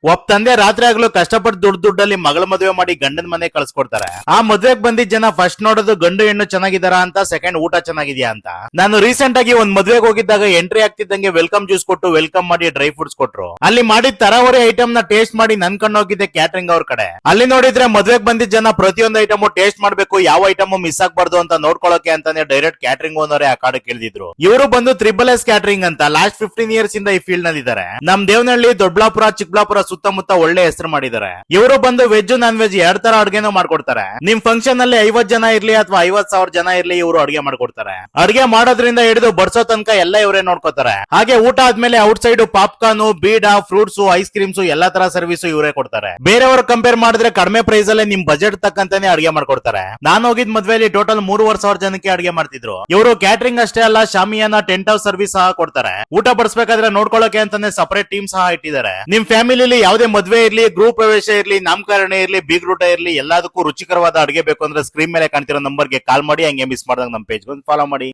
ಒಬ್ಬ ತಂದೆ ರಾತ್ರಿ ಆಗ್ಲೂ ಕಷ್ಟಪಟ್ಟು ದುಡ್ಡಲ್ಲಿ ಮಗಳ ಮದುವೆ ಮಾಡಿ ಗಂಡನ ಮನೆ ಕಳ್ಸ್ಕೊಡ್ತಾರೆ. ಆ ಮದ್ವೆಗ್ ಬಂದಿದ್ದ ಜನ ಫಸ್ಟ್ ನೋಡೋದು ಗಂಡು ಹೆಣ್ಣು ಚೆನ್ನಾಗಿದಾರ ಅಂತ, ಸೆಕೆಂಡ್ ಊಟ ಚೆನ್ನಾಗಿದ್ಯಾ ಅಂತ. ನಾನು ರೀಸೆಂಟ್ ಆಗಿ ಒಂದ್ ಮದ್ವೆಗೆ ಹೋಗಿದ್ದಾಗ ಎಂಟ್ರಿ ಆಗ್ತಿದ್ದಂಗೆ ವೆಲ್ಕಮ್ ಜ್ಯೂಸ್ ಕೊಟ್ಟು ವೆಲ್ಕಮ್ ಮಾಡಿ ಡ್ರೈ ಫ್ರೂಟ್ಸ್ ಕೊಟ್ರು. ಅಲ್ಲಿ ಮಾಡಿದ ತರಾವರಿ ಐಟಮ್ ನ ಟೇಸ್ಟ್ ಮಾಡಿ ನನ್ ಕಣ್ಣು ಹೋಗಿದ್ದೆ ಕ್ಯಾಟರಿಂಗ್ ಅವ್ರ ಕಡೆ. ಅಲ್ಲಿ ನೋಡಿದ್ರೆ ಮದ್ವೆಗ್ ಬಂದಿದ್ದ ಜನ ಪ್ರತಿಯೊಂದು ಐಟಮ್ ಟೇಸ್ಟ್ ಮಾಡ್ಬೇಕು, ಯಾವ ಐಟಮ್ ಮಿಸ್ ಆಗ್ಬಾರ್ದು ಅಂತ ನೋಡ್ಕೊಳಕ್ಕೆ ಅಂತಾನೆ ಡೈರೆಕ್ಟ್ ಕ್ಯಾಟರಿಂಗ್ ಓನರೇ ಆ ಕಾಡ್ ಕೇಳಿದ್ರು. ಇವರು ಬಂದು ತ್ರಿಬಲ್ ಕ್ಯಾಟರಿಂಗ್ ಅಂತ ಲಾಸ್ಟ್ 15 ಇಯರ್ಸ್ ಇಂದ ಈ ಫೀಲ್ಡ್ ನಲ್ಲಿ ಇದ್ದಾರೆ. ನಮ್ ದೇವನಹಳ್ಳಿ, ದೊಡ್ಡಬಳ್ಳಾಪುರ, ಚಿಕ್ಕಬಳ್ಳಾಪುರ ಸುತ್ತಮುತ್ತ ಒಳ್ಳೆ ಹೆಸರು ಮಾಡಿದ್ದಾರೆ. ಇವರು ಬಂದು ವೆಜ್ ನಾನ್ ವೆಜ್ 2 ತರ ಅಡ್ಗೆನೂ ಮಾಡ್ಕೊಡ್ತಾರೆ. ನಿಮ್ ಫಂಕ್ಷನ್ ಅಲ್ಲಿ 50 ಜನ ಇರ್ಲಿ ಅಥವಾ 50,000 ಜನ ಇರ್ಲಿ, ಇವರು ಅಡ್ಗೆ ಮಾಡ್ಕೊಡ್ತಾರೆ. ಅಡ್ಗೆ ಮಾಡೋದ್ರಿಂದ ಹಿಡಿದು ಬಡ್ಸೋ ತನಕ ಎಲ್ಲ ಇವರೇ ನೋಡ್ಕೋತಾರೆ. ಹಾಗೆ ಊಟ ಆದ್ಮೇಲೆ ಔಟ್ ಸೈಡ್ ಪಾಪ್ಕಾರ್ನ್, ಬೀಡ, ಫ್ರೂಟ್ಸ್, ಐಸ್ ಕ್ರೀಮ್ಸ್ ಎಲ್ಲಾ ತರ ಸರ್ವಿಸ್ ಇವರೇ ಕೊಡ್ತಾರೆ. ಬೇರೆಯವರು ಕಂಪೇರ್ ಮಾಡಿದ್ರೆ ಕಡಿಮೆ ಪ್ರೈಸ್ ಅಲ್ಲೇ ನಿಮ್ ಬಜೆಟ್ ತಕ್ಕಂತಾನೆ ಅಡ್ಗೆ ಮಾಡ್ಕೊಡ್ತಾರೆ. ನಾನು ಹೋಗಿದ್ ಮದ್ವೆಯಲ್ಲಿ ಟೋಟಲ್ 3,500 ಜನಕ್ಕೆ ಅಡ್ಗೆ ಮಾಡ್ತಿದ್ರು. ಇವರು ಕ್ಯಾಟರಿಂಗ್ ಅಷ್ಟೇ ಅಲ್ಲ, ಶಾಮಿಯಾನ, ಟೆಂಟ್ ಹೌಸ್ ಸರ್ವಿಸ್ ಸಹ ಕೊಡ್ತಾರೆ. ಊಟ ಬಡಿಸಬೇಕಾದ್ರೆ ನೋಡ್ಕೊಳ್ಳೋಕೆ ಅಂತಾನೆ ಸಪರೇಟ್ ಟೀಮ್ ಸಹ ಇಟ್ಟಿದ್ದಾರೆ. ನಿಮ್ ಫ್ಯಾಮಿಲಿಲಿ ಯಾವುದೇ ಮದ್ವೆ ಇರ್ಲಿ, ಗೃಹ ಪ್ರವೇಶ ಇರ್ಲಿ, ನಾಮಕರಣ ಇರ್ಲಿ, ಬೀಗ್ರೂಟ ಇರ್ಲಿ, ಎಲ್ಲದಕ್ಕೂ ರುಚಿಕರವಾದ ಅಡ್ಗೆ ಬೇಕು ಅಂದ್ರೆ ಸ್ಕ್ರೀನ್ ಮೇಲೆ ಕಾಣ್ತಿರೋ ನಂಬರ್ಗೆ ಕಾಲ್ ಮಾಡಿ. ಹಂಗೆ ಮಿಸ್ ಮಾಡಿದಾಗ ನಮ್ಮ ಪೇಜ್ ಫಾಲೋ ಮಾಡಿ.